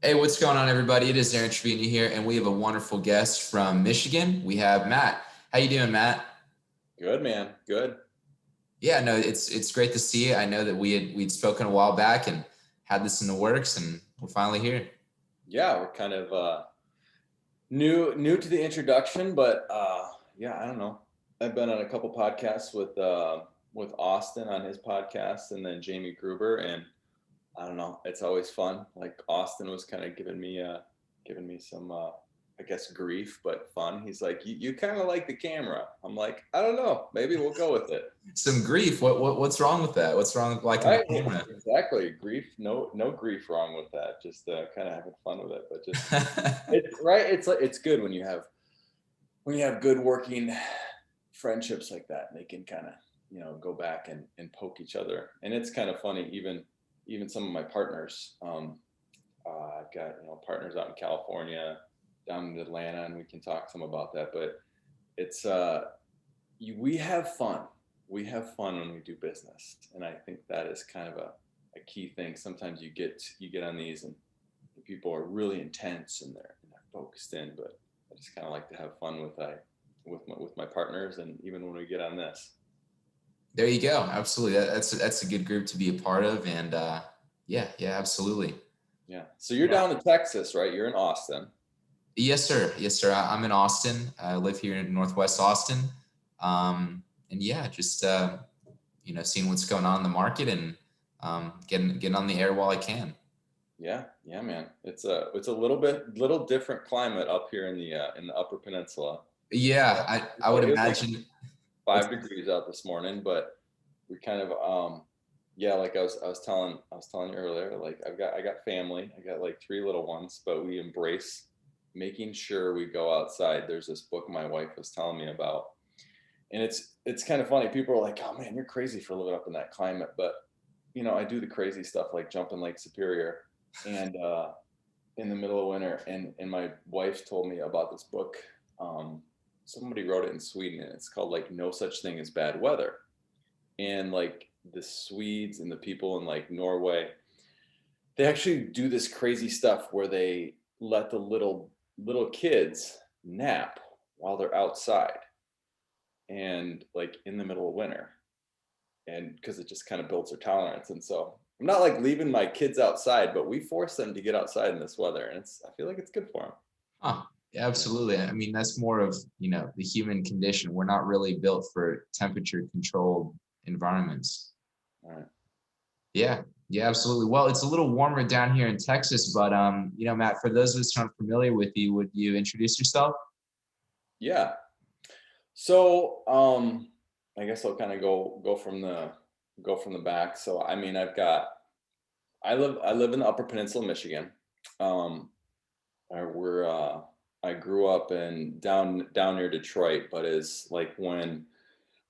Hey, what's going on, everybody? It is Aaron Trevino here, and we have a wonderful guest from Michigan. We have Matt. How you doing, Matt? Good, man. Good. Yeah, no, it's great to see you. I know that we'd spoken a while back and had this in the works, and we're finally here. Yeah, we're kind of new to the introduction, but yeah, I don't know. I've been on a couple podcasts with Austin on his podcast, and then Jamie Gruber, and I don't know. It's always fun. Like Austin was kind of giving me some I guess grief, but fun. He's like, you kind of like the camera. I'm like, I don't know. Maybe we'll go with it. Some grief. What's wrong with that? What's wrong with liking the Right, camera? exactly. Grief, no grief wrong with that. Just kind of having fun with it, but just it's right. It's like it's good when you have good working friendships like that. And they can kind of go back and poke each other, and it's kind of funny. Even some of my partners, I've got partners out in California, down in Atlanta, and we can talk some about that. But it's we have fun. We have fun when we do business, and I think that is kind of a key thing. Sometimes you get on these and people are really intense and they're focused in, but I just kind of like to have fun with my partners, and even when we get on this. There you go. Absolutely. That's a good group to be a part of, and yeah, absolutely. Yeah. So you're down in Texas, right? You're in Austin. Yes, sir. Yes, sir. I'm in Austin. I live here in Northwest Austin. And yeah, just seeing what's going on in the market and getting on the air while I can. Yeah, man. It's a little different climate up here in the Upper Peninsula. Yeah, I would It was like imagine. What's 5 degrees out this morning, but we kind of yeah, like I was telling you earlier, like I got family. I got like three little ones, but we embrace making sure we go outside. There's this book my wife was telling me about, and it's kind of funny. People are like, "Oh man, you're crazy for living up in that climate," but I do the crazy stuff like jump in Lake Superior and in the middle of winter. And my wife told me about this book. Um, Somebody wrote it in Sweden, and it's called like No Such Thing as Bad Weather. And like the Swedes and the people in like Norway, they actually do this crazy stuff where they let the little kids nap while they're outside and like in the middle of winter, and because it just kind of builds their tolerance. And so I'm not like leaving my kids outside, but we force them to get outside in this weather, and I feel like it's good for them. Huh. Yeah, absolutely. I mean, that's more of, the human condition. We're not really built for temperature controlled environments. All right. Yeah, yeah, absolutely. Well, it's a little warmer down here in Texas, but Matt, for those of us who aren't familiar with you, would you introduce yourself? Yeah. So I guess I'll kind of go from the back. So I mean, I live in the Upper Peninsula, of Michigan. Um, we're I grew up in down near Detroit, but is like when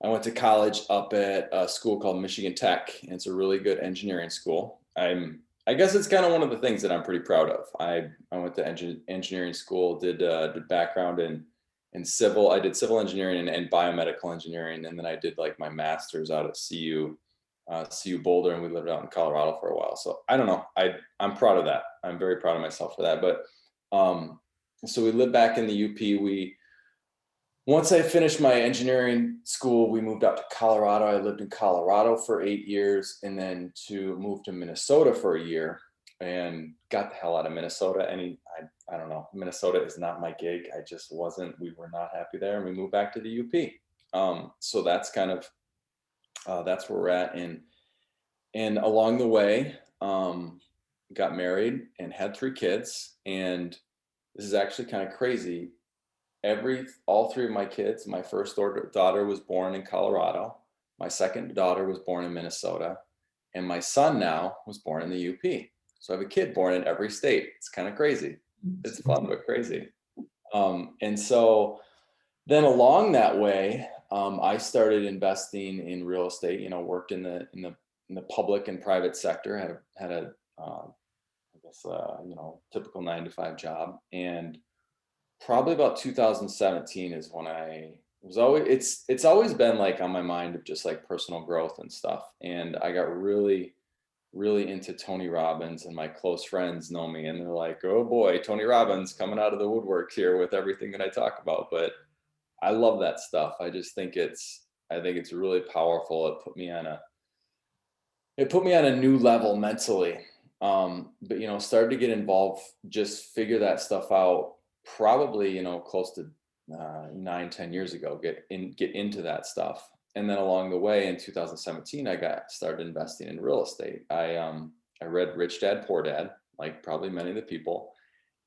I went to college up at a school called Michigan Tech, and it's a really good engineering school. I guess it's kind of one of the things that I'm pretty proud of. I went to engineering school, did background in civil. I did civil engineering and biomedical engineering, and then I did like my master's out at CU Boulder, and we lived out in Colorado for a while. So I don't know. I'm proud of that. I'm very proud of myself for that. But so we lived back in the UP. Once I finished my engineering school, we moved out to Colorado. I lived in Colorado for 8 years, and then to move to Minnesota for a year, and got the hell out of Minnesota. I don't know. Minnesota is not my gig. I just wasn't. We were not happy there, and we moved back to the UP. So that's kind of that's where we're at. And along the way, got married and had three kids. And this is actually kind of crazy. All three of my kids, my first daughter was born in Colorado, my second daughter was born in Minnesota, and my son now was born in the UP. So I have a kid born in every state. It's kind of crazy. It's fun but crazy. And so then along that way, I started investing in real estate. Worked in the public and private sector. Had a I guess typical 9 to 5 job. And probably about 2017 is when I was always it's always been like on my mind of just like personal growth and stuff. And I got really really into Tony Robbins, and my close friends know me, and they're like, "Oh boy, Tony Robbins coming out of the woodwork here with everything that I talk about." But I love that stuff. I just think it's really powerful. It put me on a new level mentally. But started to get involved, just figure that stuff out. Probably close to 9, 10 years ago. Get into that stuff, and then along the way in 2017, I got started investing in real estate. I read Rich Dad Poor Dad, like probably many of the people,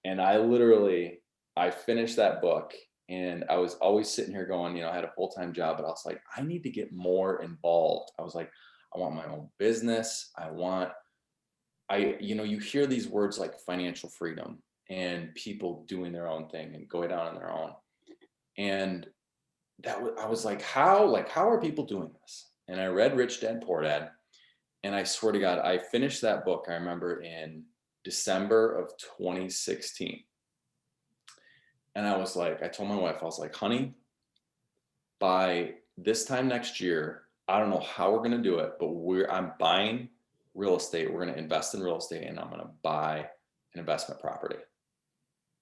and I finished that book, and I was always sitting here going, I had a full-time job, but I was like, I need to get more involved. I was like, I want my own business. You hear these words like financial freedom and people doing their own thing and going out on their own. And I was like, how are people doing this? And I read Rich Dad Poor Dad, and I swear to God, I finished that book. I remember in December of 2016. And I told my wife, I was like, honey, by this time next year, I don't know how we're going to do it, but I'm buying real estate. We're going to invest in real estate, and I'm going to buy an investment property.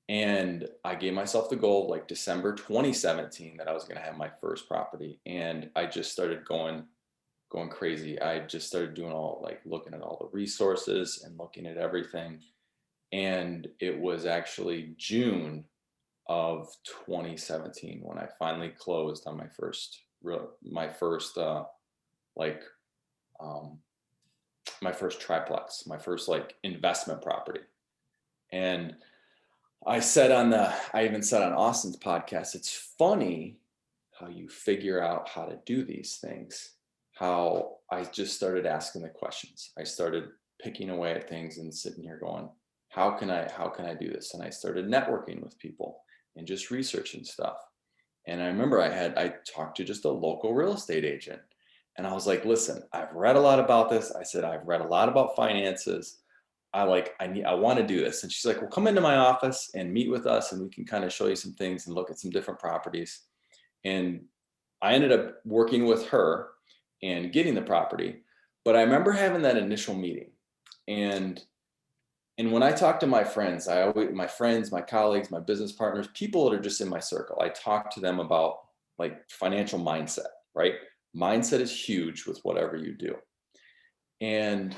And I gave myself the goal of like December 2017 that I was going to have my first property. And I just started going crazy. I just started doing looking at all the resources and looking at everything. And it was actually June of 2017 when I finally closed on my first triplex, my first investment property. And I even said on Austin's podcast, it's funny how you figure out how to do these things. How I just started asking the questions. I started picking away at things and sitting here going, how can I do this? And I started networking with people and just researching stuff. And I remember I talked to just a local real estate agent, and I was like, listen, I've read a lot about this. I said, I've read a lot about finances. I want to do this. And she's like, well, come into my office and meet with us, and we can kind of show you some things and look at some different properties. And I ended up working with her and getting the property. But I remember having that initial meeting, and when I talk to my friends, my colleagues, my business partners, people that are just in my circle, I talk to them about financial mindset, right? Mindset is huge with whatever you do. And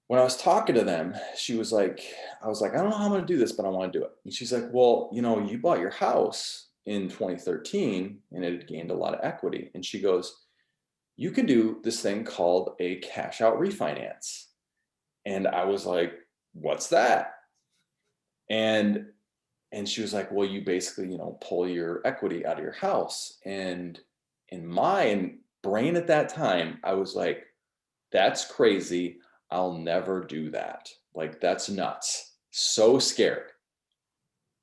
when I was talking to them, I was like, I don't know how I'm going to do this, but I want to do it. And she's like, well, you bought your house in 2013 and it had gained a lot of equity. And she goes, you can do this thing called a cash out refinance. And I was like, what's that? And she was like, well, you basically, pull your equity out of your house. And in my brain at that time, I was like, that's crazy. I'll never do that. That's nuts. So scared.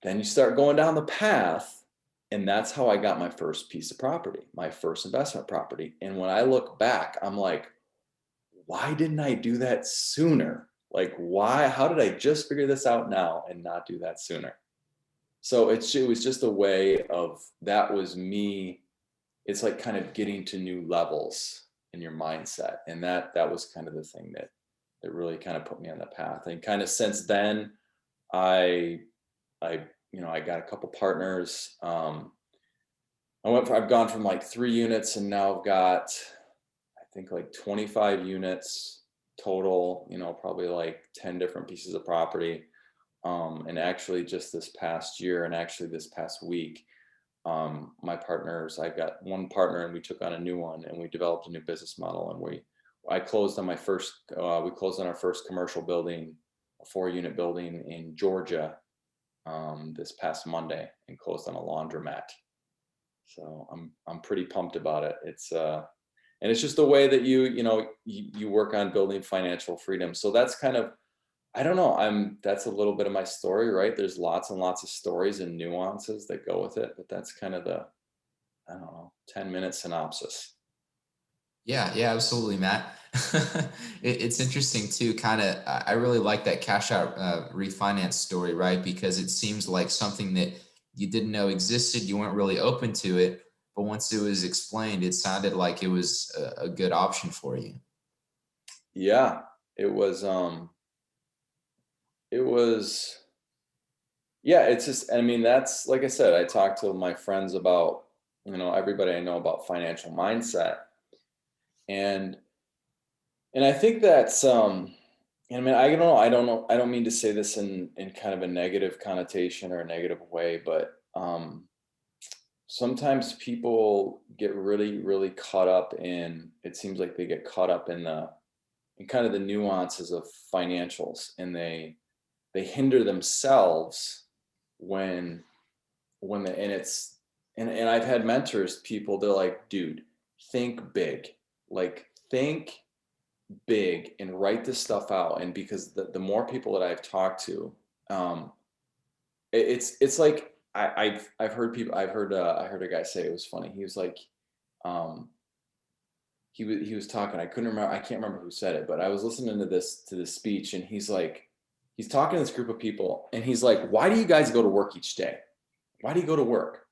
Then you start going down the path, and that's how I got my first piece of property, my first investment property. And when I look back, I'm like, why didn't I do that sooner? How did I just figure this out now and not do that sooner? So it was just a way of, that was me. It's like kind of getting to new levels in your mindset. And that was kind of the thing that really kind of put me on the path. And kind of since then, I got a couple partners. I've gone from 3 units, and now I've got, I think 25 units total, probably 10 different pieces of property. And actually just this past year, and actually this past week, my partners, I got one partner and we took on a new one, and we developed a new business model. And we closed on our first commercial building, a 4-unit building in Georgia, this past Monday, and closed on a laundromat. So I'm pretty pumped about it. And it's just the way that you work on building financial freedom. So that's kind of, I don't know, that's a little bit of my story, right? There's lots and lots of stories and nuances that go with it, but that's kind of the, I don't know, 10-minute synopsis. Yeah, absolutely, Matt. It's interesting too. I really like that cash out refinance story, right? Because it seems like something that you didn't know existed. You weren't really open to it, but once it was explained, it sounded like it was a good option for you. Yeah, it was, it was, yeah, it's just, I mean, that's, like I said, I talked to my friends about, everybody I know about financial mindset. And, I think that's, I mean, I don't mean to say this in kind of a negative connotation or a negative way, but, sometimes people get really, really caught up in, it seems like they get caught up in kind of the nuances of financials, and they hinder themselves when and it's, and I've had mentors, people, they're like, dude, think big, like think big and write this stuff out. And because the more people that I've talked to, um it's like, I've heard people, I heard a guy say, it was funny, he was like, um he was talking, I couldn't remember, I can't remember who said it, but I was listening to this speech, and he's like, he's talking to this group of people, and he's like, why do you guys go to work each day? Why do you go to work?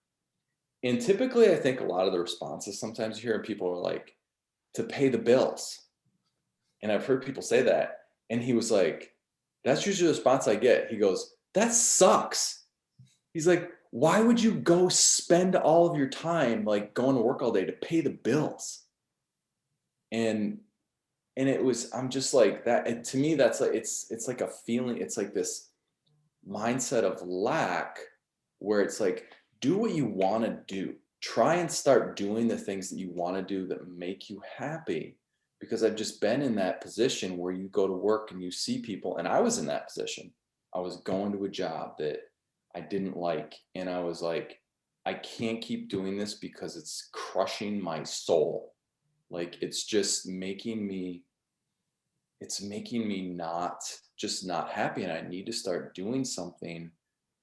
And typically, I think a lot of the responses sometimes you hear people are like, to pay the bills. And I've heard people say that. And he was like, that's usually the response I get. He goes, that sucks. He's like, why would you go spend all of your time like going to work all day to pay the bills? And it was, I'm just like that. And to me, that's like, it's like a feeling, it's like this mindset of lack, where it's like, do what you want to do, try and start doing the things that you want to do that make you happy. Because I've just been in that position where you go to work and you see people, and I was in that position, I was going to a job that I didn't like, and I was like, I can't keep doing this because it's crushing my soul, like it's just making me, it's making me not, just not happy, and I need to start doing something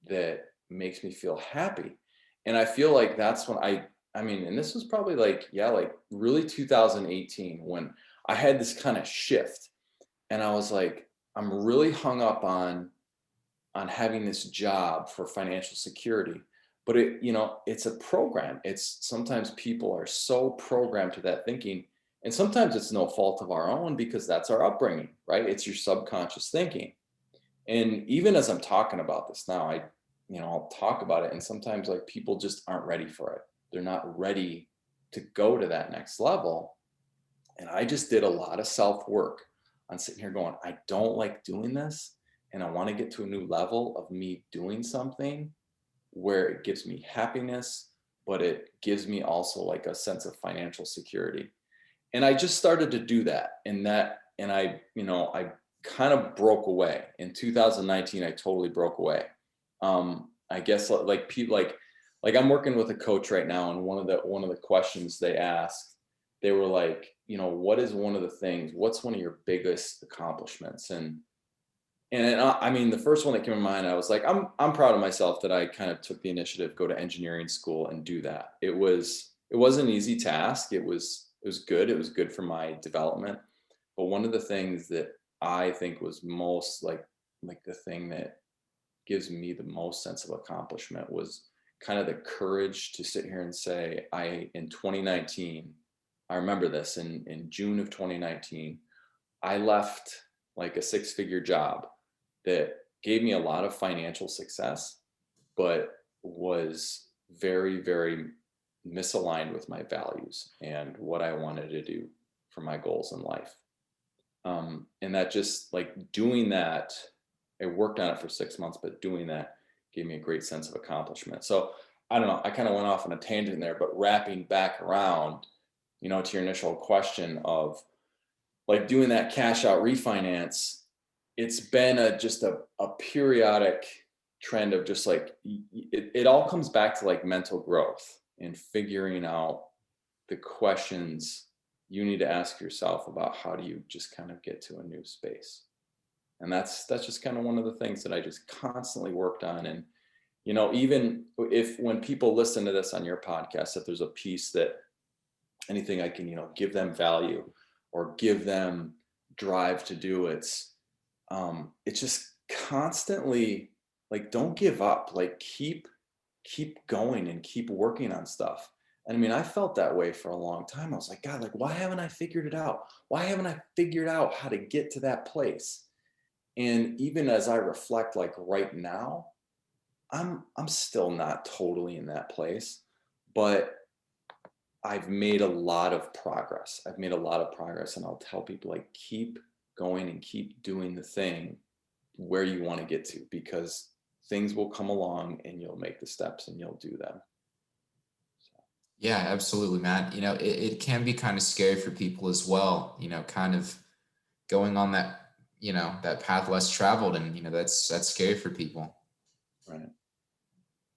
that makes me feel happy. And I feel like that's when I mean, and this was probably like, yeah, like really 2018, when I had this kind of shift, and I was like, I'm really hung up on having this job for financial security. But it, it's a program. It's, sometimes people are so programmed to that thinking, and sometimes it's no fault of our own because that's our upbringing, right? It's your subconscious thinking. And even as I'm talking about this now, I'll talk about it, and sometimes like people just aren't ready for it. They're not ready to go to that next level. And I just did a lot of self work on sitting here going, I don't like doing this. And I want to get to a new level of me doing something where it gives me happiness, but it gives me also like a sense of financial security. And I just started to do that. And I kind of broke away in 2019. I totally broke away. I guess like people like I'm working with a coach right now, and one of the questions they asked, they were like, what is one of the things, what's one of your biggest accomplishments? And I mean, the first one that came to mind, I was like, I'm proud of myself that I kind of took the initiative, go to engineering school and do that. It was an easy task. It was good. It was good for my development. But one of the things that I think was most like the thing that gives me the most sense of accomplishment was kind of the courage to sit here and say, in 2019, I remember this, in June of 2019, I left like a six-figure job that gave me a lot of financial success, but was very, very misaligned with my values and what I wanted to do for my goals in life. And that, just like doing that, I worked on it for 6 months, but doing that gave me a great sense of accomplishment. So I don't know, I kind of went off on a tangent there, but wrapping back around, to your initial question of like doing that cash out refinance, it's been just a periodic trend of just like, it all comes back to like mental growth and figuring out the questions you need to ask yourself about how do you just kind of get to a new space. And that's just kind of one of the things that I just constantly worked on. And even if, when people listen to this on your podcast, if there's a piece that, anything I can give them value or give them drive to do, it's just constantly like, don't give up, like keep going and keep working on stuff. And I mean, I felt that way for a long time. I was like, God, like, why haven't I figured it out? Why haven't I figured out how to get to that place? And even as I reflect, like right now, I'm still not totally in that place, but I've made a lot of progress. I've made a lot of progress, and I'll tell people like keep going and keep doing the thing where you want to get to, because things will come along and you'll make the steps and you'll do them. So, Yeah, absolutely, Matt. It can be kind of scary for people as well, kind of going on that, that path less traveled. And, that's scary for people. right.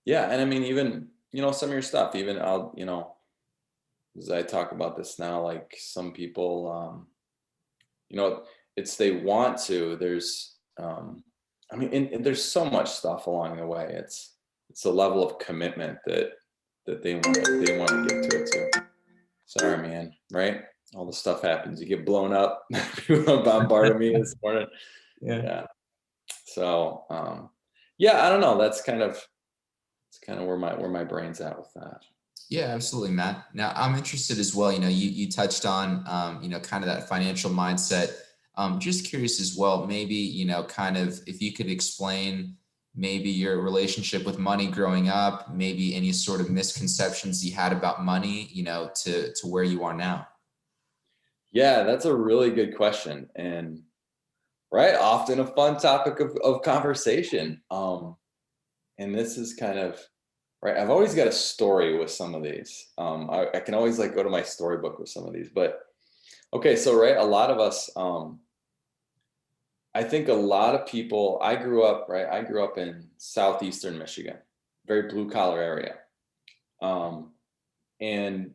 Yeah. And I mean, even, some of your stuff, even as I talk about this now, like some people, you know, it's they want to. I mean, and there's so much stuff along the way. It's a level of commitment that they want to get to it too. Sorry, man. Right? All the stuff happens. You get blown up. People bombarded me this morning. Yeah. Yeah. So, yeah, I don't know. It's kind of where my brain's at with that. Yeah, absolutely, Matt. Now, I'm interested as well. You touched on, kind of that financial mindset. Just curious as well, maybe, kind of if you could explain maybe your relationship with money growing up, maybe any sort of misconceptions you had about money, to where you are now. Yeah, that's a really good question. And right, often a fun topic of conversation. And this is kind of right. I've always got a story with some of these. I can always like go to my storybook with some of these. But okay, so right, a lot of us, I think a lot of people, I grew up in southeastern Michigan, very blue collar area. Um, and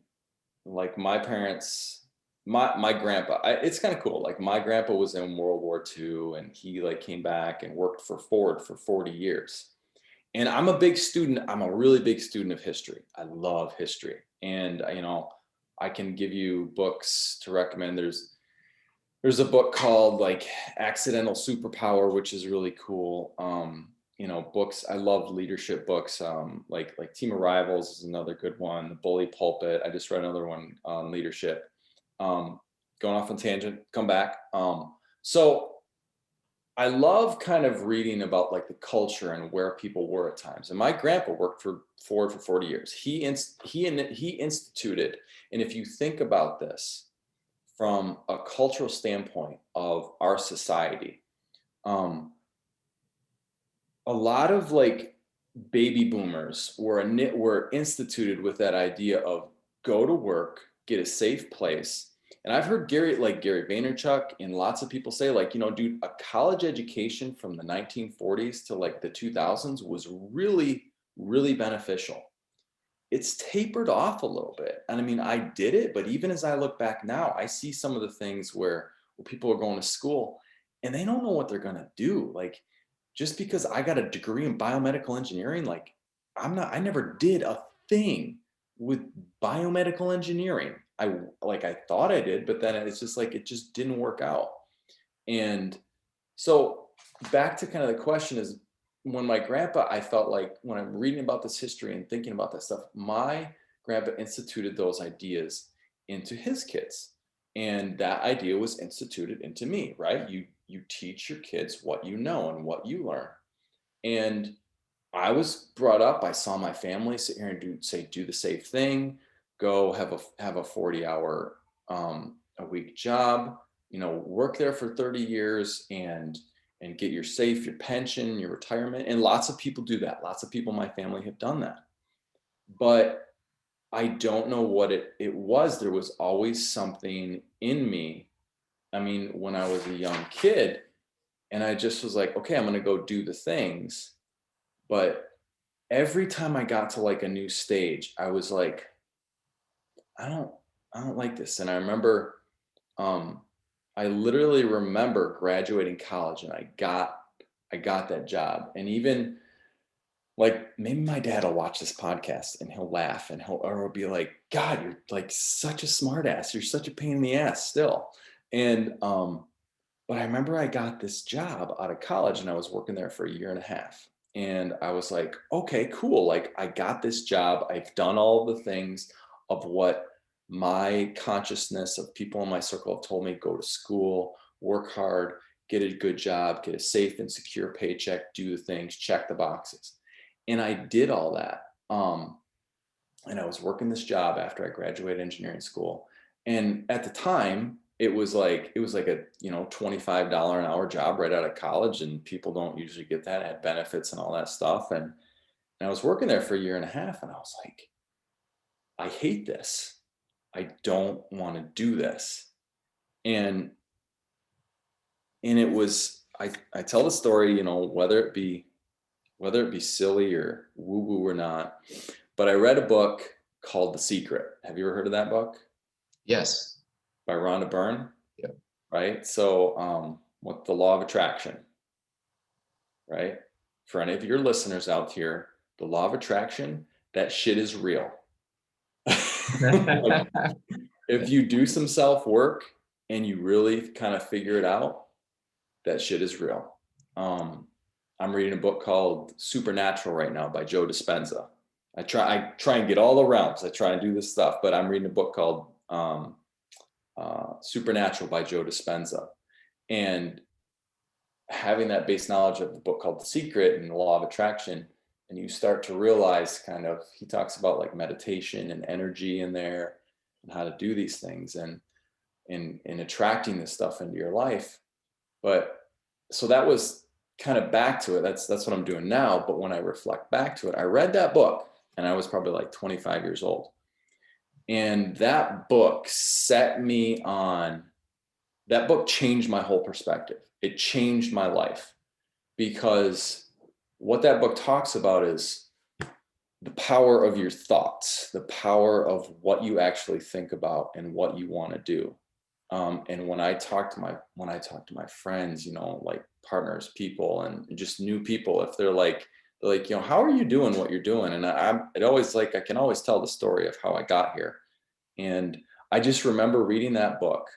like my parents, my grandpa, it's kind of cool. Like my grandpa was in World War II, and he like came back and worked for Ford for 40 years. And I'm a big student. I'm a really big student of history. I love history. And I can give you books to recommend. There's a book called like Accidental Superpower, which is really cool. Books. I love leadership books. Like Team of Rivals is another good one. The Bully Pulpit. I just read another one on leadership. Going off on tangent. Come back. So I love kind of reading about like the culture and where people were at times. And my grandpa worked for Ford for 40 years. He instituted, and if you think about this from a cultural standpoint of our society, um, a lot of like baby boomers were instituted with that idea of go to work, get a safe place. And I've heard Gary Vaynerchuk and lots of people say like, dude, a college education from the 1940s to like the 2000s was really, really beneficial. It's tapered off a little bit. And I mean, I did it, but even as I look back now, I see some of the things where people are going to school and they don't know what they're going to do. Like, just because I got a degree in biomedical engineering, like I never did a thing with biomedical engineering. I thought I did, but then it's just like, it just didn't work out. And so back to kind of the question is, when my grandpa, I felt like when I'm reading about this history and thinking about that stuff, my grandpa instituted those ideas into his kids. And that idea was instituted into me, right? You teach your kids what you know and what you learn. And I was brought up, I saw my family sit here and do the safe thing, go have a 40-hour a week job, work there for 30 years and get your safe, your pension, your retirement. And lots of people do that. Lots of people in my family have done that. But I don't know what it was. There was always something in me. I mean, when I was a young kid, and I just was like, okay, I'm going to go do the things. But every time I got to like a new stage, I was like, I don't, I don't like this. And I remember, um, I literally remember graduating college, and I got that job. And even like maybe my dad will watch this podcast and he'll laugh and he'll be like, God, you're like such a smart ass. You're such a pain in the ass still. And but I remember I got this job out of college and I was working there for a year and a half. And I was like, okay, cool. Like I got this job. I've done all the things. of what my consciousness of people in my circle have told me: go to school, work hard, get a good job, get a safe and secure paycheck, do the things, check the boxes. And I did all that. And I was working this job after I graduated engineering school. And at the time, it was like a $25 an hour job right out of college, and people don't usually get that. It had benefits and all that stuff. And I was working there for a year and a half, and I was like, I hate this. I don't want to do this. And it was, I tell the story, whether it be silly or woo woo or not, but I read a book called The Secret. Have you ever heard of that book? Yes. By Rhonda Byrne, Yep. right? So, what the law of attraction, right? For any of your listeners out here, the law of attraction, that shit is real. Like, if you do some self work and you really kind of figure it out, that shit is real. I'm reading a book called Supernatural right now by Joe Dispenza. I try and get all the realms. I try and do this stuff, but I'm reading a book called Supernatural by Joe Dispenza, and having that base knowledge of the book called The Secret and the law of attraction, and you start to realize, kind of, he talks about like meditation and energy in there and how to do these things, and in attracting this stuff into your life. But so that was kind of back to it. That's what I'm doing now. But when I reflect back to it, I read that book and I was probably like 25 years old. And that book that book changed my whole perspective. It changed my life, because what that book talks about is the power of your thoughts, the power of what you actually think about and what you want to do. And when I talk to my friends, like partners, people, and just new people, if they're like, how are you doing what you're doing? And I can always tell the story of how I got here. And I just remember reading that book,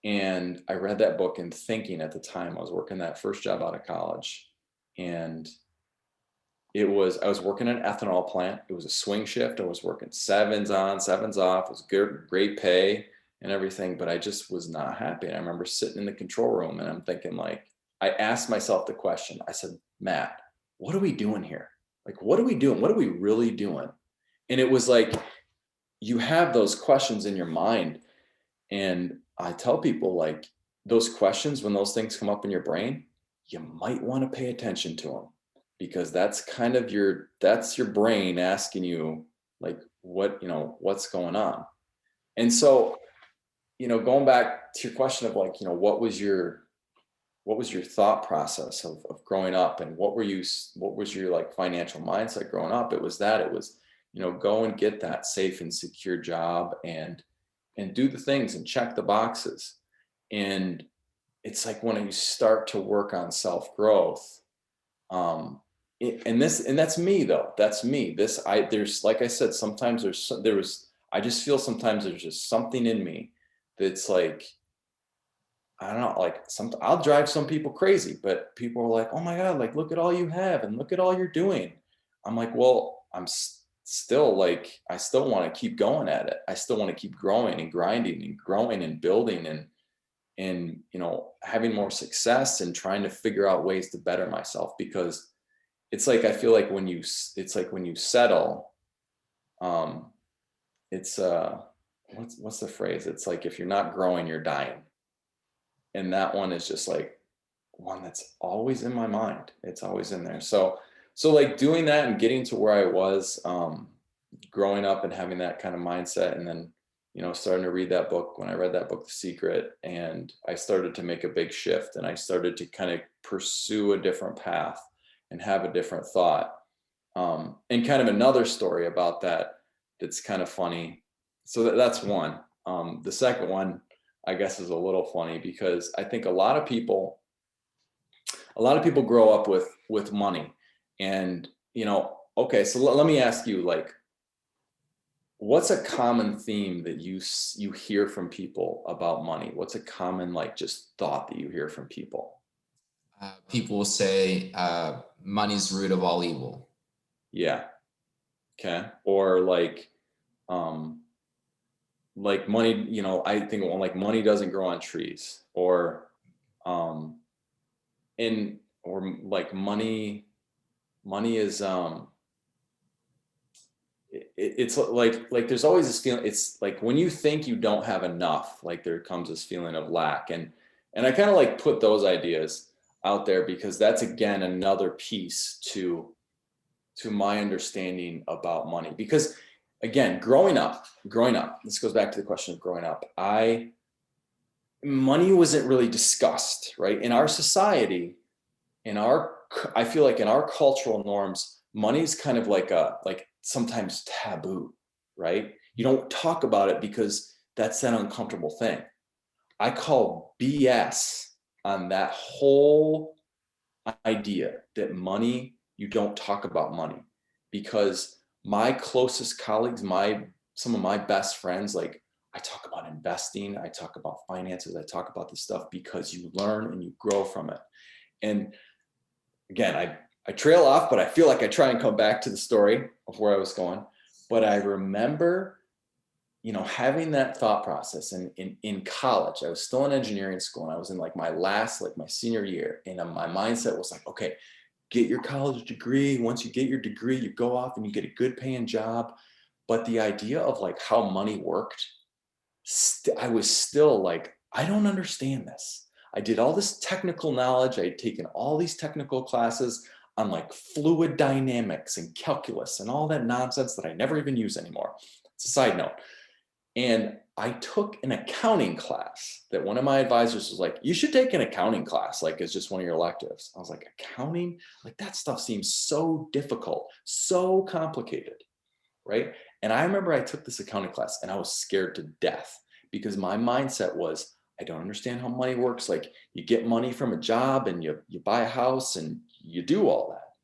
and I read that book and thinking, at the time I was working that first job out of college, and I was working in an ethanol plant. It was a swing shift. I was working 7s on, 7s off. It was good, great pay and everything, but I just was not happy. And I remember sitting in the control room and I'm thinking, like, I asked myself the question. I said, Matt, what are we doing here? Like, what are we doing? What are we really doing? And it was like, you have those questions in your mind. And I tell people, like, those questions, when those things come up in your brain, you might want to pay attention to them, because that's kind of your brain asking you, like, what's going on. And so, going back to your question of, like, what was your thought process of growing up, and what was your, like, financial mindset growing up? It was go and get that safe and secure job, and do the things and check the boxes. And it's like, when you start to work on self growth, and that's me, though. That's me. There's, like I said, sometimes I just feel sometimes there's just something in me that's like, I don't know, like, I'll drive some people crazy, but people are like, oh my God, like, look at all you have and look at all you're doing. I'm like, well, still, like, I still want to keep going at it. I still want to keep growing and grinding and growing and building, and having more success, and trying to figure out ways to better myself. Because it's like, I feel like when you settle, it's what's the phrase? It's like, if you're not growing, you're dying. And that one is just like one that's always in my mind. It's always in there. So like, doing that and getting to where I was, growing up and having that kind of mindset, and then starting to read that book. When I read that book, The Secret, and I started to make a big shift, and I started to kind of pursue a different path and have a different thought. And kind of another story about that's kind of funny. So that's one. The second one, I guess, is a little funny, because I think a lot of people grow up with money. And okay, so let me ask you, like, what's a common theme that you hear from people about money? What's a common, like, just thought that you hear from people? People will say, money's the root of all evil. Yeah. Okay. Or like, like money, you know, I think, well, like money doesn't grow on trees, or um in or like money is it's like there's always this feeling. It's like when you think you don't have enough, like there comes this feeling of lack. And I kind of like put those ideas out there because that's again another piece to my understanding about money. Because again, growing up, this goes back to the question of growing up. Money wasn't really discussed, right? In our society, in our I feel like in our cultural norms, money's kind of like sometimes taboo, right? You don't talk about it because that's an uncomfortable thing. I call BS on that whole idea that money, you don't talk about money, because my closest colleagues, my some of my best friends, like I talk about investing, I talk about finances, I talk about this stuff because you learn and you grow from it. And again, I trail off, but I feel like I try and come back to the story of where I was going. But I remember, you know, having that thought process in college. I was still in engineering school and I was in like my senior year. And my mindset was like, okay, get your college degree. Once you get your degree, you go off and you get a good paying job. But the idea of like how money worked, I was still like, I don't understand this. I did all this technical knowledge. I had taken all these technical classes on like fluid dynamics and calculus and all that nonsense that I never even use anymore. It's a side note. And I took an accounting class that one of my advisors was like, you should take an accounting class, like it's just one of your electives. I was like, accounting? Like that stuff seems so difficult, so complicated, right? And I remember I took this accounting class and I was scared to death because my mindset was, I don't understand how money works. Like you get money from a job and you buy a house and you do all that.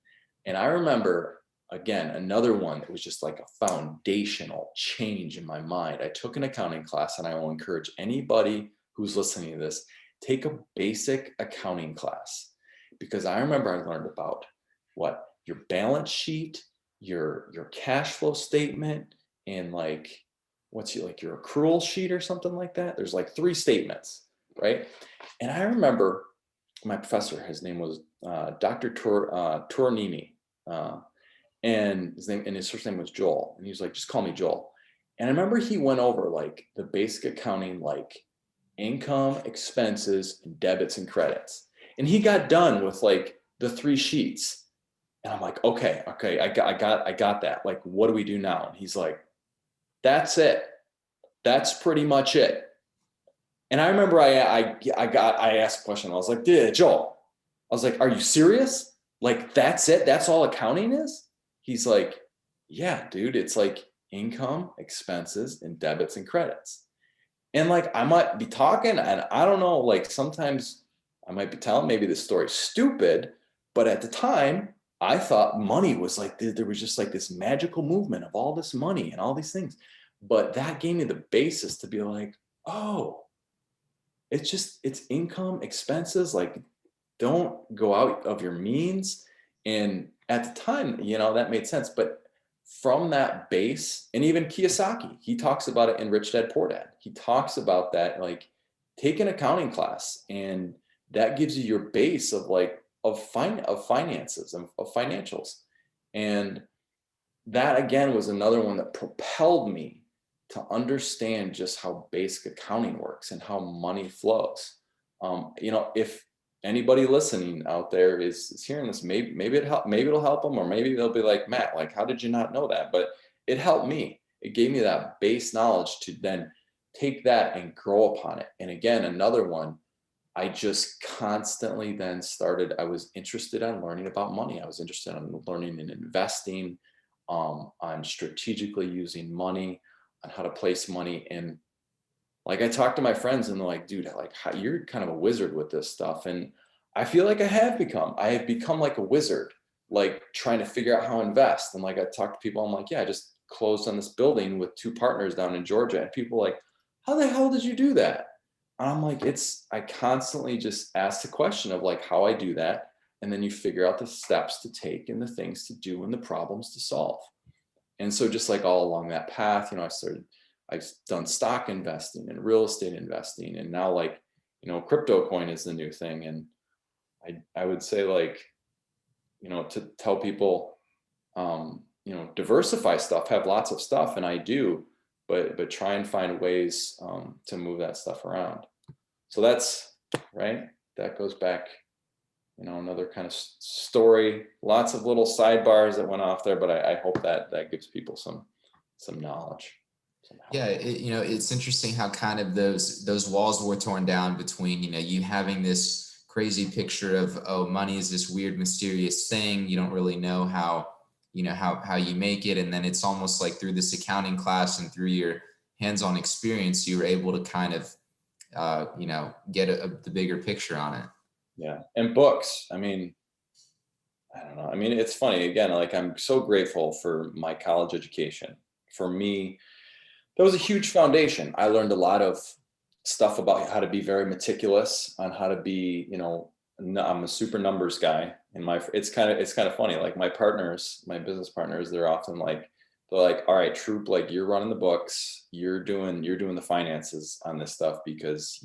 And I remember, again, another one that was just like a foundational change in my mind. I took an accounting class, and I will encourage anybody who's listening to this, take a basic accounting class, because I remember I learned about what your balance sheet, your cash flow statement, and like your accrual sheet or something like that. There's like 3 statements, right? And I remember my professor, his name was Dr. Tornini, and his first name was Joel, and he was like, just call me Joel. And I remember he went over like the basic accounting, like income, expenses, and debits and credits. And he got done with like the 3 sheets. And I'm like, okay, I got that. Like, what do we do now? And he's like, that's it. That's pretty much it. And I remember I asked a question. I was like, dude, Joel, I was like, are you serious? Like, that's it? That's all accounting is? He's like, yeah, dude, it's like income, expenses, and debits and credits. And like, I might be talking, and I don't know, like sometimes I might be telling maybe this story's stupid, but at the time, I thought money was like, there was just like this magical movement of all this money and all these things. But that gave me the basis to be like, oh, it's income, expenses, like don't go out of your means. And at the time, you know, that made sense. But from that base, and even Kiyosaki, he talks about it in Rich Dad Poor Dad. He talks about that, like take an accounting class, and that gives you your base of like of finances, of financials. And that again was another one that propelled me to understand just how basic accounting works and how money flows. You know, if anybody listening out there is hearing this, maybe it'll help them, or maybe they'll be like, Matt, like, how did you not know that? But it helped me. It gave me that base knowledge to then take that and grow upon it. And again, another one, I just constantly then started, I was interested in learning about money. I was interested in learning in investing, on strategically using money, on how to place money. And like I talk to my friends and they're like, dude, like you're kind of a wizard with this stuff. And I feel like I have become like a wizard, like trying to figure out how to invest. And like I talk to people, I'm like, yeah, I just closed on this building with 2 partners down in Georgia. And people are like, how the hell did you do that? And I'm like, I constantly just ask the question of like how I do that. And then you figure out the steps to take and the things to do and the problems to solve. And so just like all along that path, I've done stock investing and real estate investing, and now like, crypto coin is the new thing. And I would say like, to tell people, diversify stuff, have lots of stuff. And I do, but try and find ways to move that stuff around. So that's right. That goes back, another kind of story, lots of little sidebars that went off there, but I hope that gives people some knowledge. Yeah, it's interesting how kind of those walls were torn down between, you having this crazy picture of, oh, money is this weird, mysterious thing. You don't really know how, how you make it. And then it's almost like through this accounting class and through your hands-on experience, you were able to kind of, get the bigger picture on it. Yeah. And books. I mean, I don't know. I mean, it's funny again, like I'm so grateful for my college education. For me, that was a huge foundation. I learned a lot of stuff about how to be very meticulous, on how to be, I'm a super numbers guy. And it's kind of funny. Like my business partners, they're often like, all right, Troop, like you're running the books, you're doing the finances on this stuff because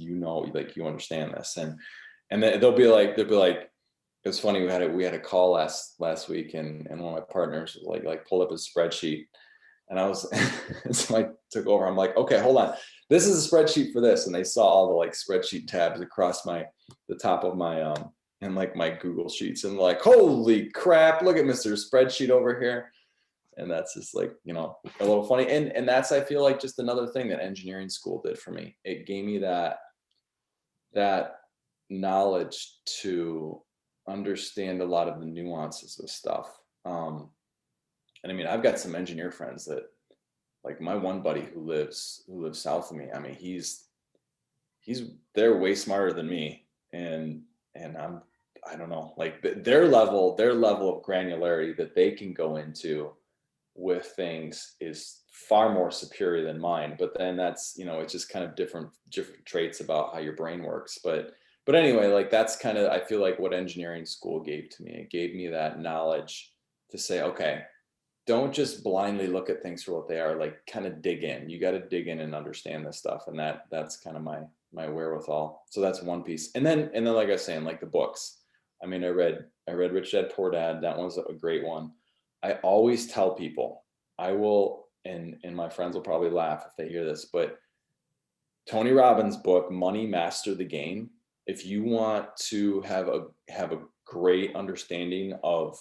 like you understand this. And then they'll be like, it's funny. We had a call last week, and one of my partners was like pulled up his spreadsheet, and I was, so I took over. I'm like, okay, hold on. This is a spreadsheet for this. And they saw all the like spreadsheet tabs across the top of my, and like my Google Sheets, and like, holy crap, look at Mr. Spreadsheet over here. And that's just like, a little funny. And that's, I feel like, just another thing that engineering school did for me. It gave me that knowledge to understand a lot of the nuances of stuff. And I mean, I've got some engineer friends that, like my one buddy who lives south of me. I mean, they're way smarter than me, and I don't know, like their level of granularity that they can go into with things is far more superior than mine. But then that's, it's just kind of different traits about how your brain works. But anyway, like that's kind of, I feel like what engineering school gave to me. It gave me that knowledge to say, okay, don't just blindly look at things for what they are. Like kind of dig in. You got to dig in and understand this stuff. And that's kind of my wherewithal. So that's one piece. And then like I was saying, like the books. I mean, I read Rich Dad Poor Dad. That one's a great one. I always tell people, I will, and my friends will probably laugh if they hear this, but Tony Robbins' book, Money Master the Game. If you want to have a great understanding of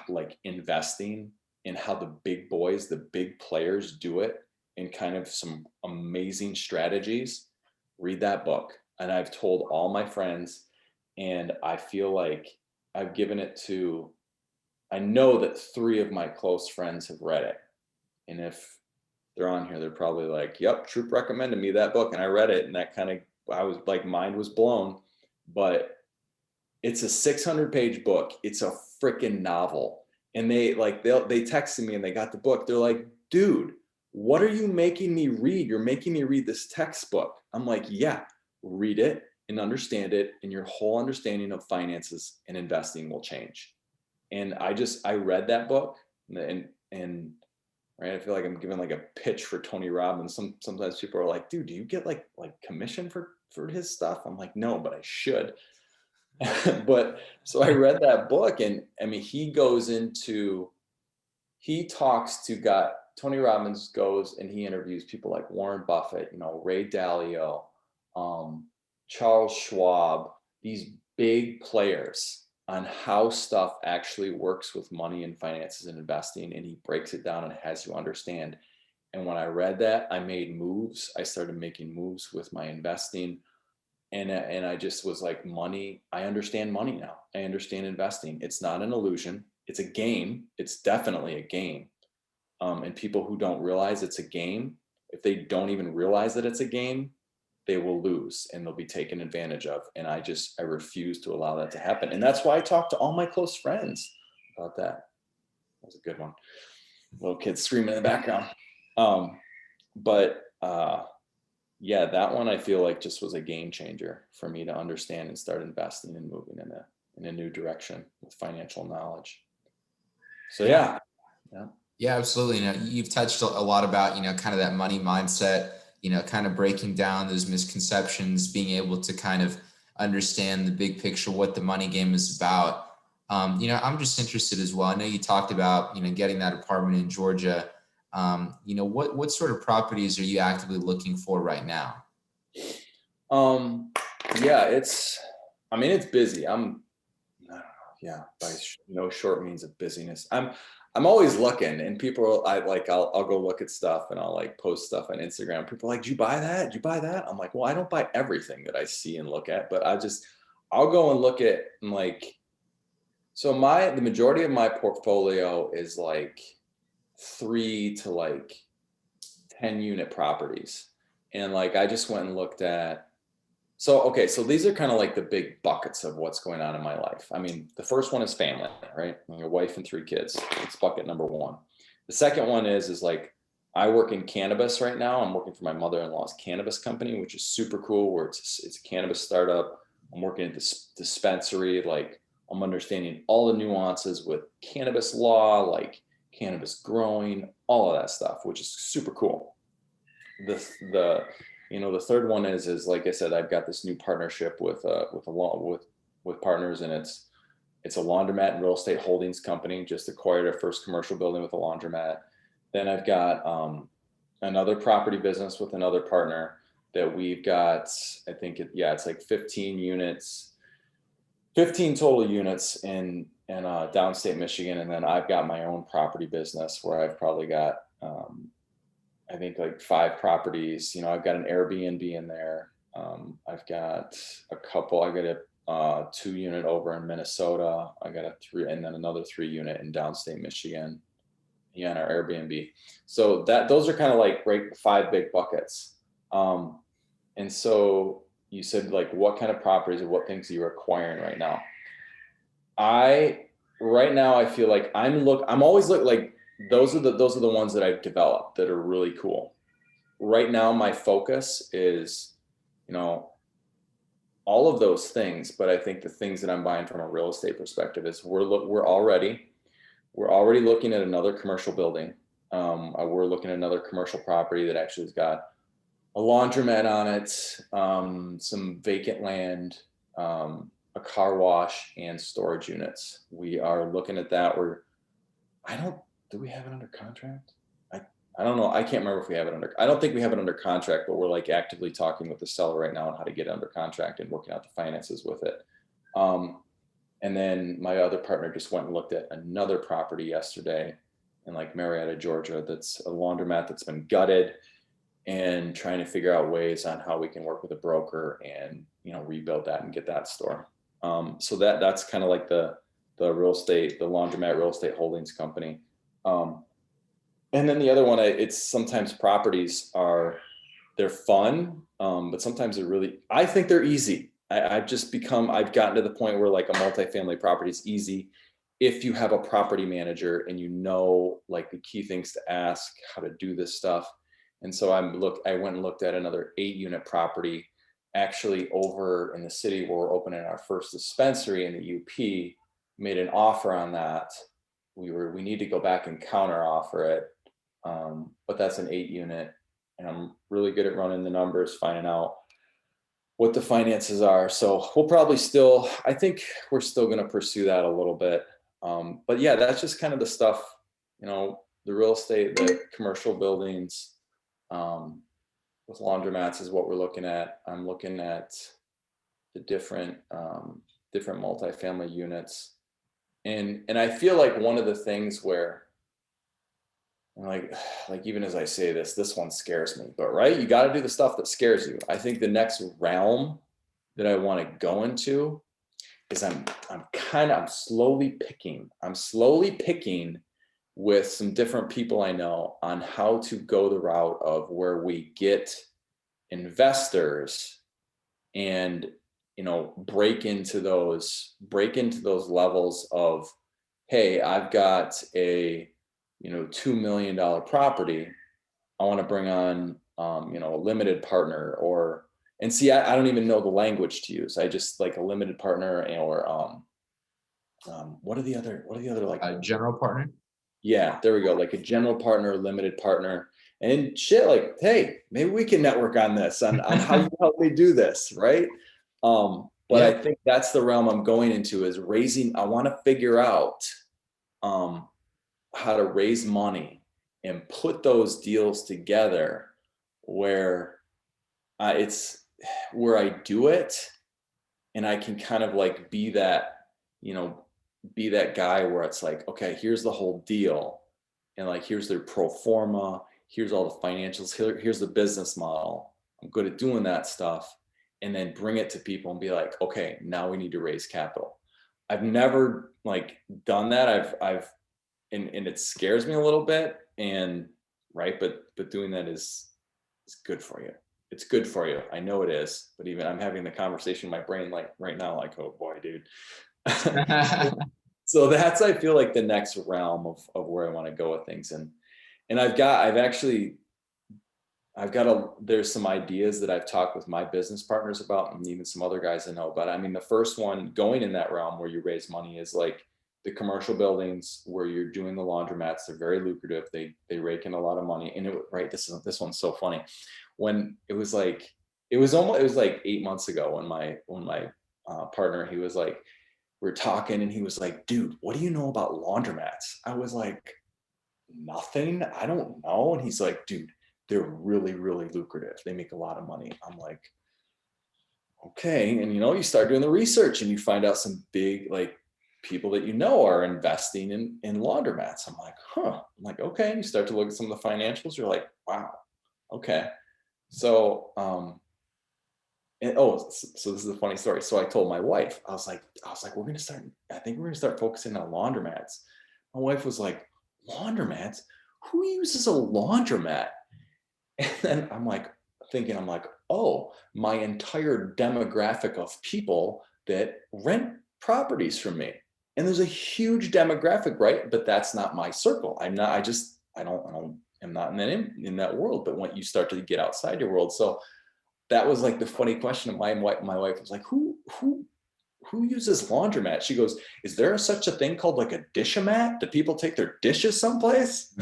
like investing and how the big boys, the big players do it, and kind of some amazing strategies, read that book. And I've told all my friends, and I feel like I've given it to, I know that 3 of my close friends have read it. And if they're on here, they're probably like, yep, Troop recommended me that book. And I read it, and that kind of, I was like, mind was blown. But it's a 600-page book. It's a freaking novel. And they texted me and they got the book. They're like, dude, what are you making me read? You're making me read this textbook. I'm like, yeah, read it and understand it, and your whole understanding of finances and investing will change. And I read that book, and right, I feel like I'm giving like a pitch for Tony Robbins. Sometimes people are like, dude, do you get like commission for his stuff? I'm like, no, but I should. But so I read that book, and I mean, Tony Robbins goes and he interviews people like Warren Buffett, Ray Dalio, Charles Schwab, these big players, on how stuff actually works with money and finances and investing. And he breaks it down and has you understand. And when I read that, I made moves. I started making moves with my investing. And I just was like, money, I understand money now. I understand investing. It's not an illusion. It's a game. It's definitely a game. And people who don't realize it's a game, if they don't even realize that it's a game, they will lose and they'll be taken advantage of. And I refuse to allow that to happen. And that's why I talk to all my close friends about that. That was a good one. Little kids screaming in the background. Yeah, that one I feel like just was a game changer for me to understand and start investing and moving in a new direction with financial knowledge. So yeah. Yeah, absolutely. You've touched a lot about, kind of that money mindset, kind of breaking down those misconceptions, being able to kind of understand the big picture, what the money game is about. I'm just interested as well. I know you talked about, getting that apartment in Georgia. What sort of properties are you actively looking for right now? Um, yeah, I mean, it's busy. I don't know. Yeah, no short means of busyness. I'm always looking, and people, I'll go look at stuff, and I'll like post stuff on Instagram. People are like, "Did you buy that? Did you buy that?" I'm like, "Well, I don't buy everything that I see and look at, but I'll go and look at and like." So the majority of my portfolio is like 3 to 10 unit properties, and like I just went and looked at. So, okay, so these are kind of like the big buckets of what's going on in my life. I mean, the first one is family, right? Your wife and 3 kids. It's bucket number one. The second one is like I work in cannabis right now. I'm working for my mother-in-law's cannabis company, which is super cool. Where it's a cannabis startup. I'm working at this dispensary. Like I'm understanding all the nuances with cannabis law, like cannabis growing, all of that stuff, which is super cool. The third one is like I said, I've got this new partnership with partners, and it's a laundromat and real estate holdings company. Just acquired our first commercial building with a laundromat. Then I've got another property business with another partner that we've got. I think it's like 15 units, 15 total units in downstate Michigan, and then I've got my own property business where I've probably got I think like 5 properties. I've got an Airbnb in there. I've got a couple. I got a 2 unit over in Minnesota. I got a 3, and then another 3 unit in downstate Michigan. Yeah, in our Airbnb. So those are kind of like right 5 big buckets. Um, and so you said like what kind of properties or what things are you acquiring right now? I Right now I feel like I'm always like those are the ones that I've developed that are really cool. Right now my focus is, you know, all of those things, but I think the things that I'm buying from a real estate perspective is we're already looking at another commercial building. We're looking at another commercial property that actually has got a laundromat on it, some vacant land, a car wash, and storage units. We are looking at that. I don't, do we have it under contract? I, I don't know. I can't remember if we have it I don't think we have it under contract, but we're like actively talking with the seller right now on how to get it under contract and working out the finances with it. Um, and then my other partner just went and looked at another property yesterday in like Marietta, Georgia. That's a laundromat that's been gutted, and trying to figure out ways on how we can work with a broker and rebuild that and get that store. So that's kind of like the real estate, the laundromat real estate holdings company. Um, and then the other one, it's sometimes properties they're fun, but sometimes I think they're easy. I've gotten to the point where like a multifamily property is easy if you have a property manager and like the key things to ask, how to do this stuff. And so I went and looked at another 8 unit property actually over in the city where we're opening our first dispensary in the UP, made an offer on that. We need to go back and counter offer it. But that's an 8 unit, and I'm really good at running the numbers, finding out what the finances are. So I think we're still going to pursue that a little bit. But yeah, that's just kind of the stuff, the real estate, the commercial buildings, with laundromats is what we're looking at. I'm looking at the different multifamily units. And I feel like one of the things where, like even as I say this one scares me, but right, you got to do the stuff that scares you. I think the next realm that I want to go into is I'm slowly picking with some different people I know on how to go the route of where we get investors and break into those levels of, hey, I've got a $2 million property. I want to bring on a limited partner, and see, I don't even know the language to use. I just like a limited partner, or what are the other like General partner. Yeah, there we go. Like a general partner, limited partner, and shit. Like, hey, maybe we can network on this, on how you help me do this, right? But Yeah. I think that's the realm I'm going into is raising. I want to figure out um, how to raise money and put those deals together where it's where I do it and I can kind of like be that, you know, be that guy where it's like, okay, here's the whole deal. And like, here's their pro forma, here's all the financials, here's the business model. I'm good at doing that stuff. And then bring it to people and be like, okay, now we need to raise capital. I've never like done that. And it scares me a little bit. And right, but doing that is good for you. It's good for you. I know it is. But even I'm having the conversation in my brain like right now, like, oh boy, dude. So that's I feel like the next realm of where I want to go with things. And I've got there's some ideas that I've talked with my business partners about and even some other guys I know about. I mean, the first one going in that realm where you raise money is like the commercial buildings where you're doing the laundromats. They're very lucrative. They rake in a lot of money. And right, this one's so funny. When it was like it was 8 months ago when my partner, he was like, we are talking and he was like, dude, what do you know about laundromats? I was like, nothing. I don't know. And he's like, dude, they're really, really lucrative. They make a lot of money. I'm like, okay. And you start doing the research and you find out some big like people that are investing in laundromats. I'm like, huh. I'm like, okay. And you start to look at some of the financials. You're like, wow, okay. So and so this is a funny story. So I told my wife, I was like, I think we're gonna start focusing on laundromats. My wife was like, laundromats? Who uses a laundromat? And then I'm like, oh, my entire demographic of people that rent properties from me. And there's a huge demographic, right? But that's not my circle. I'm not in that world. But when you start to get outside your world, so that was like the funny question. My wife was like, who uses laundromat? She goes, is there such a thing called like a dishomat? Do people take their dishes someplace?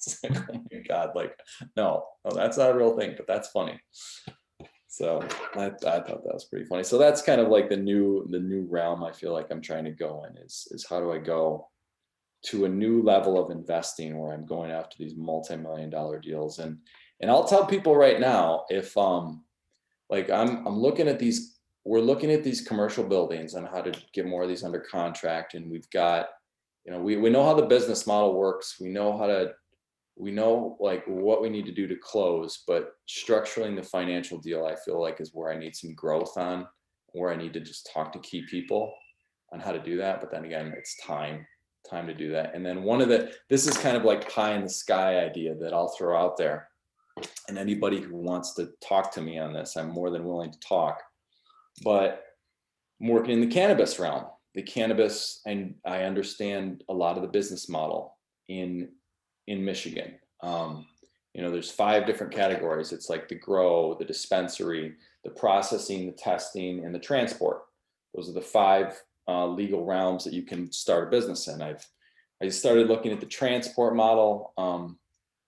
It's like, oh my God, like, no, that's not a real thing, but that's funny. So I thought that was pretty funny. So that's kind of like the new realm I feel like I'm trying to go in is how do I go to a new level of investing where I'm going after these multi-million-dollar deals. And I'll tell people right now, if like I'm looking at we're looking at these commercial buildings and how to get more of these under contract. And we've got, we know how the business model works. We know like what we need to do to close, but structuring the financial deal, I feel like is where I need some growth on, where I need to just talk to key people on how to do that. But then again, it's time to do that. And then this is kind of like pie in the sky idea that I'll throw out there. And anybody who wants to talk to me on this, I'm more than willing to talk. But I'm working in the cannabis realm. The cannabis, and I understand a lot of the business model in Michigan. There's 5 different categories. It's like the grow, the dispensary, the processing, the testing, and the transport. Those are the 5 legal realms that you can start a business in. I started looking at the transport model.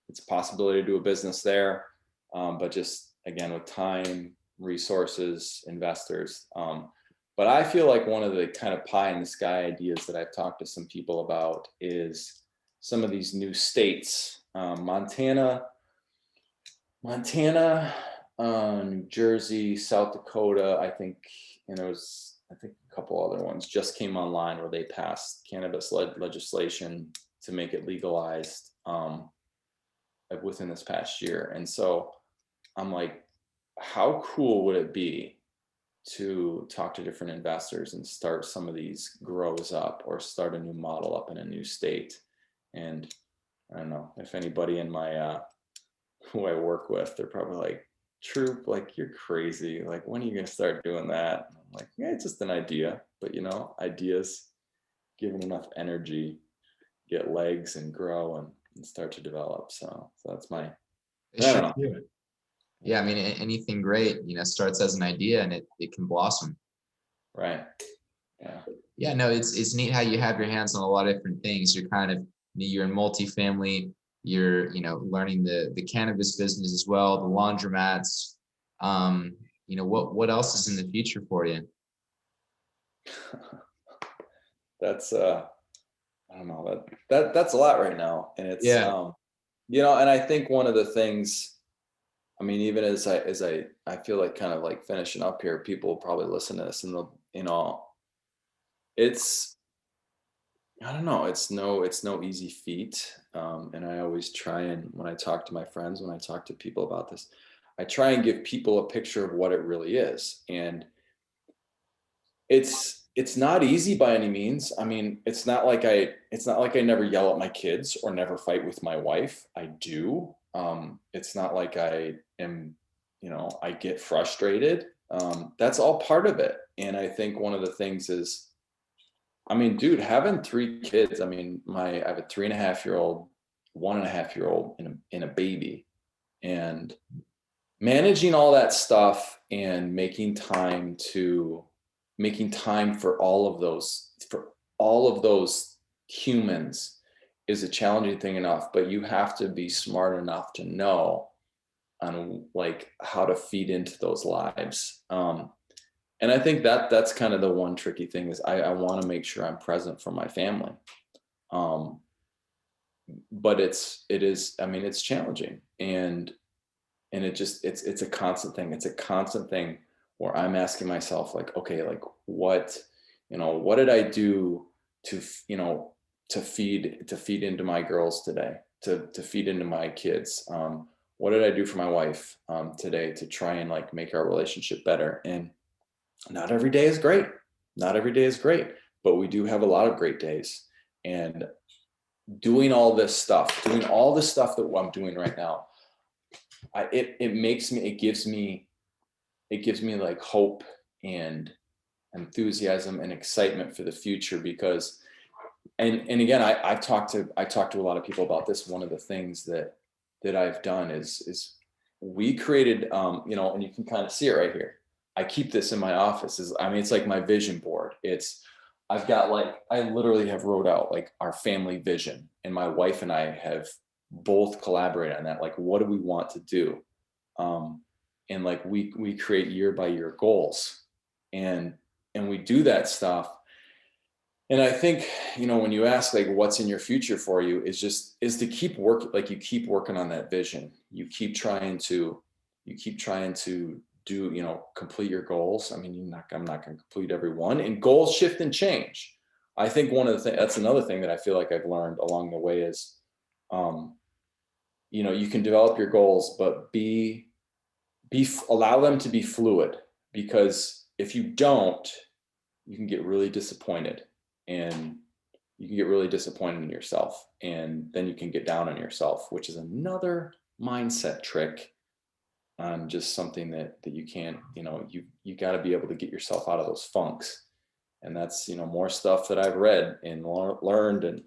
It's a possibility to do a business there, but just again with time, resources, investors. But I feel like one of the kind of pie in the sky ideas that I've talked to some people about is some of these new states, Montana, New Jersey, South Dakota, I think, and I think a couple other ones just came online where they passed cannabis legislation to make it legalized within this past year. And so I'm like, how cool would it be to talk to different investors and start some of these grows up or start a new model up in a new state? And I don't know if anybody in my who I work with, they're probably like, Troop, like you're crazy. Like, when are you gonna start doing that? And I'm like, yeah, it's just an idea. But ideas given enough energy get legs and grow and start to develop. So that's my They I sure don't know. do. Yeah, I mean, anything great, starts as an idea and it can blossom. Right. Yeah. Yeah, no, it's neat how you have your hands on a lot of different things. You're kind of, you're in multifamily, you're, learning the cannabis business as well, the laundromats. What else is in the future for you? That's I don't know, that's a lot right now. And it's Yeah. and I think one of the things, I mean, even as I feel like kind of like finishing up here, people will probably listen to this and they'll, it's, I don't know, it's no easy feat. And I always try, and when I talk to my friends, when I talk to people about this, I try and give people a picture of what it really is. And it's not easy by any means. I mean, it's not like I never yell at my kids or never fight with my wife. I do. It's not like I am, I get frustrated. That's all part of it. And I think one of the things is, I mean, dude, having three kids, I mean, I have a 3.5 year old, 1.5 year old, and a baby. And managing all that stuff and making time for all of those humans is a challenging thing enough, but you have to be smart enough to know on like how to feed into those lives. And I think that's kind of the one tricky thing is I want to make sure I'm present for my family. um, but it is, I mean, it's challenging. And it's a constant thing. It's a constant thing where I'm asking myself like, okay, like what did I do to to feed into my girls today, to feed into my kids. What did I do for my wife today to try and like make our relationship better? And not every day is great. Not every day is great, but we do have a lot of great days. And doing all this stuff that I'm doing right now, it gives me like hope and enthusiasm and excitement for the future. Because and again, I talked to a lot of people about this. One of the things that I've done is we created, and you can kind of see it right here. I keep this in my office. I mean, it's like my vision board. I've got like, I literally have wrote out like our family vision, and my wife and I have both collaborated on that. Like, what do we want to do? Um, and like we create year by year goals, and we do that stuff. And I think, when you ask like what's in your future for you, is to keep work, like you keep working on that vision. You keep trying to do, complete your goals. I mean, I'm not going to complete every one, and goals shift and change. I think one of the things, that's another thing that I feel like I've learned along the way is, um, you can develop your goals, but allow them to be fluid. Because if you don't, you can get really disappointed, and you can get really disappointed in yourself, and then you can get down on yourself, which is another mindset trick on just something that you can't, you got to be able to get yourself out of those funks. And that's, more stuff that I've read and learned, and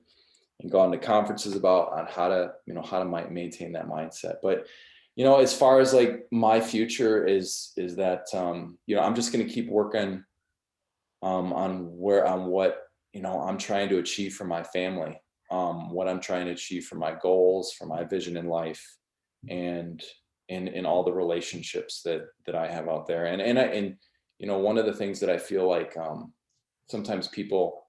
gone to conferences about, on how to maintain that mindset. But as far as like my future is that, I'm just going to keep working on what I'm trying to achieve for my family, what I'm trying to achieve for my goals, for my vision in life, and in all the relationships that I have out there. And one of the things that I feel like, sometimes people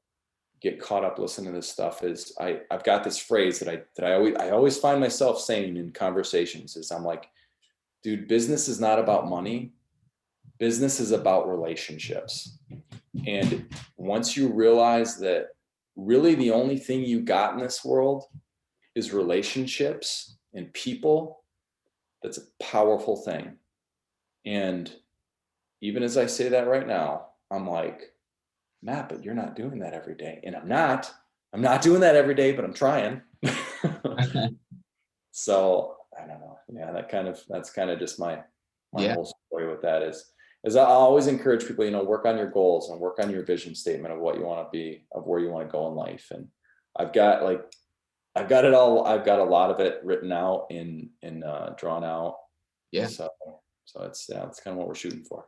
get caught up listening to this stuff is, I've got this phrase that I always find myself saying in conversations, is I'm like, dude, business is not about money. Business is about relationships. And once you realize that really the only thing you got in this world is relationships and people, that's a powerful thing. And even as I say that right now, I'm like, Matt, but you're not doing that every day. And I'm not doing that every day, but I'm trying. So I don't know. Yeah, that's kind of just my Yeah. whole story with that is I always encourage people, work on your goals and work on your vision statement of what you want to be, of where you want to go in life. And I've got like, I've got it all. I've got a lot of it written out in drawn out. Yeah. So it's, yeah, it's kind of what we're shooting for.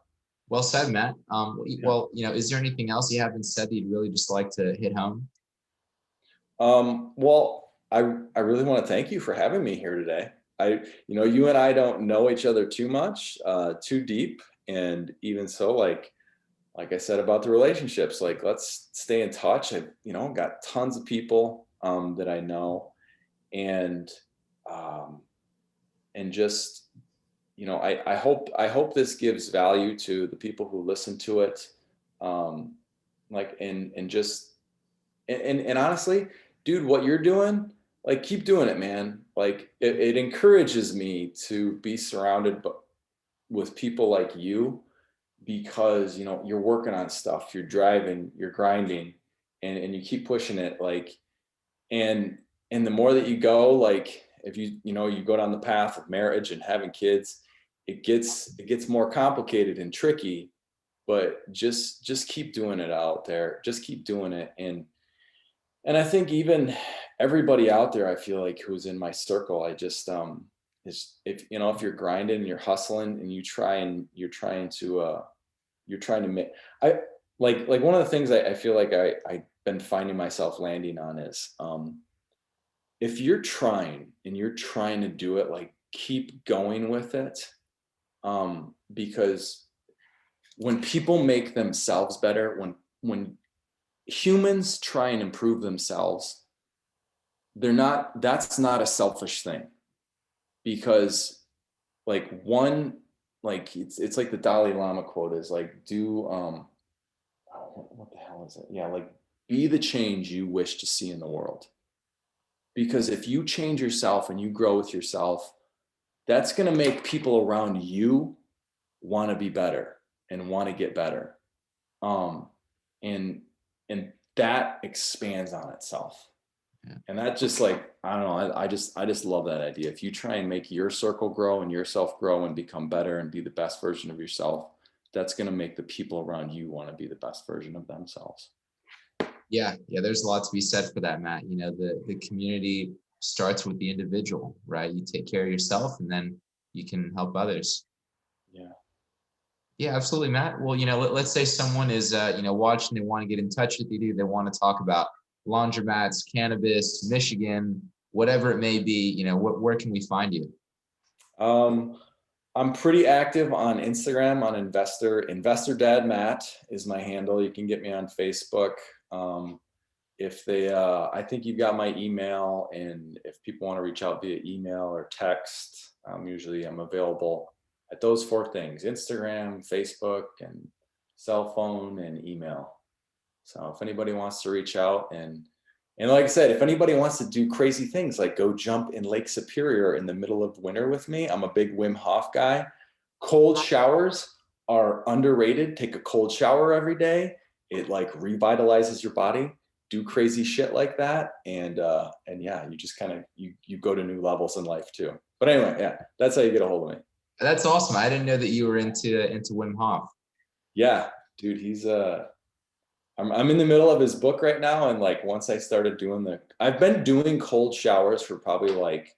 Well said, Matt. Yeah. Well, is there anything else you haven't said that you'd really just like to hit home? Well, I really want to thank you for having me here today. You and I don't know each other too much, too deep, and even so, like I said about the relationships, like let's stay in touch. I've got tons of people that I know, and um, just I hope this gives value to the people who listen to it, um, like and just and honestly, dude, what you're doing, like keep doing it, man. Like it encourages me to be surrounded with people like you because you're working on stuff, you're driving, you're grinding, and you keep pushing it, like and the more that you go, like if you go down the path of marriage and having kids, it gets more complicated and tricky, but just keep doing it out there, just keep doing it. And I think even everybody out there, I feel like who's in my circle, I just is if you're grinding, you're hustling, and you're trying to make I like one of the things I feel like I've been finding myself landing on is if you're trying and you're trying to do it, like keep going with it. Because when people make themselves better, when humans try and improve themselves, that's not a selfish thing, because like one like it's like the Dalai Lama quote is like do what the hell is it? Yeah, like be the change you wish to see in the world. Because if you change yourself and you grow with yourself, that's going to make people around you want to be better and want to get better. Um, and and that expands on itself. Yeah. And that just like, I don't know, I just love that idea. If you try and make your circle grow and yourself grow and become better and be the best version of yourself, that's going to make the people around you want to be the best version of themselves. Yeah, there's a lot to be said for that, Matt. The community starts with the individual, right? You take care of yourself, and then you can help others. Yeah. Yeah, absolutely, Matt. Well, let's say someone is, watching, they want to get in touch with you, they want to talk about laundromats, cannabis, Michigan, whatever it may be. Where can we find you? Um, I'm pretty active on Instagram on Investor Dad Matt is my handle. You can get me on Facebook. If they, I think you've got my email, and if people want to reach out via email or text, usually I'm available at those four things: Instagram, Facebook, and cell phone and email. So if anybody wants to reach out, and like I said, if anybody wants to do crazy things like go jump in Lake Superior in the middle of winter with me, I'm a big Wim Hof guy. Cold showers are underrated. Take a cold shower every day. It like revitalizes your body. Do crazy shit like that, and yeah, you just kind of you go to new levels in life too. But anyway, yeah, that's how you get a hold of me. That's awesome. I didn't know that you were into Wim Hof. Yeah, dude, he's I'm in the middle of his book right now, and like once I started I've been doing cold showers for probably like,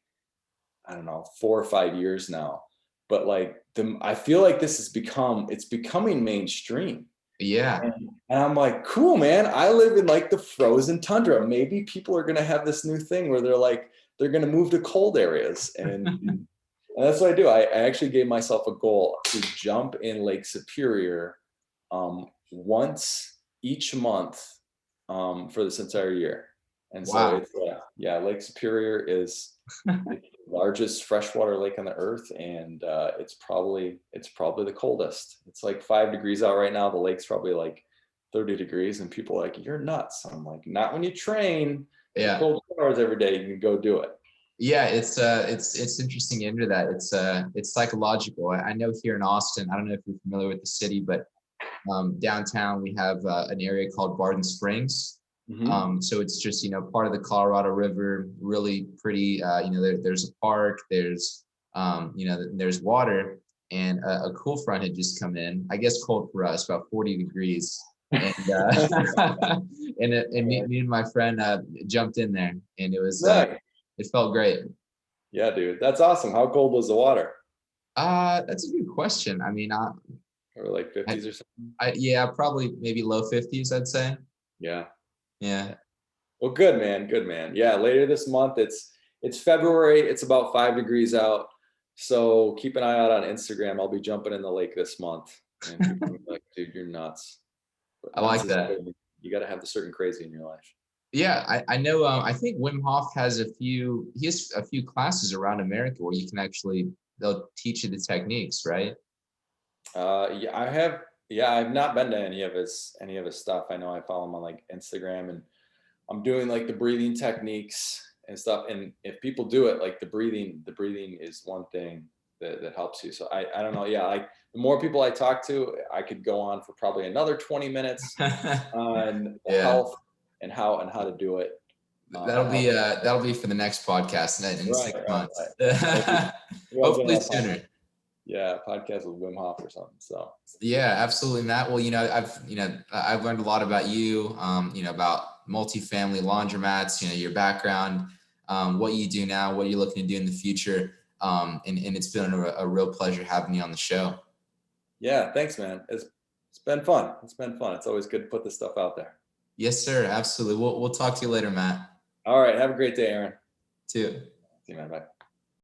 I don't know, 4 or 5 years now. But like I feel like it's becoming mainstream. Yeah. And I'm like, cool, man. I live in like the frozen tundra. Maybe people are gonna have this new thing where they're gonna move to cold areas, and that's what I do. I actually gave myself a goal to jump in Lake Superior once each month for this entire year. And so Wow. it's yeah, Lake Superior is the largest freshwater lake on the earth, and it's probably the coldest. It's like 5 degrees out right now. The lake's probably like 30 degrees, and people are like, "You're nuts." I'm like, "Not when you train, take Yeah. cold showers every day. You can go do it." Yeah, it's interesting into that. It's psychological. I know here in Austin, I don't know if you're familiar with the city, but downtown we have an area called Barton Springs. Mm-hmm. So it's just part of the Colorado River, really pretty. There's a park, there's water, and a cool front had just come in. I guess cold for us, about 40 degrees, and me and my friend jumped in there, and Nice. it felt great. Yeah, dude, that's awesome. How cold was the water? That's a good question. I mean, or like I, 50s or something? yeah, probably maybe low 50s, I'd say. Yeah. Yeah. Well, good man, good man. Yeah, later this month it's February. It's about 5 degrees out. So keep an eye out on Instagram. I'll be jumping in the lake this month, and people are gonna be like, "Dude, you're nuts." But I nuts like is that. good. You got to have the certain crazy in your life. Yeah, I know. I think Wim Hof he has a few classes around America where you can actually, they'll teach you the techniques, right? Yeah, I have. Yeah, I've not been to any of his stuff. I know I follow him on like Instagram, and I'm doing like the breathing techniques and stuff. And if people do it, like the breathing is one thing that helps you. So I don't know. Yeah, like the more people I talk to, I could go on for probably another 20 minutes on the Yeah, health and how to do it. that'll And how be that'll be for the next podcast in right, six right, right. months. Maybe I'll get on Hopefully a sooner. podcast with Wim Hof or something. So Yeah, absolutely, Matt. Well, I've learned a lot about you, about multifamily laundromats, your background, what you do now, what you're looking to do in the future. And it's been a real pleasure having you on the show. yeah, thanks, man. It's been fun. It's been fun. It's always good to put this stuff out there. Yes, sir. Absolutely. We'll talk to you later, Matt, All right. Have a great day, Aaron. too. See you, man. Bye.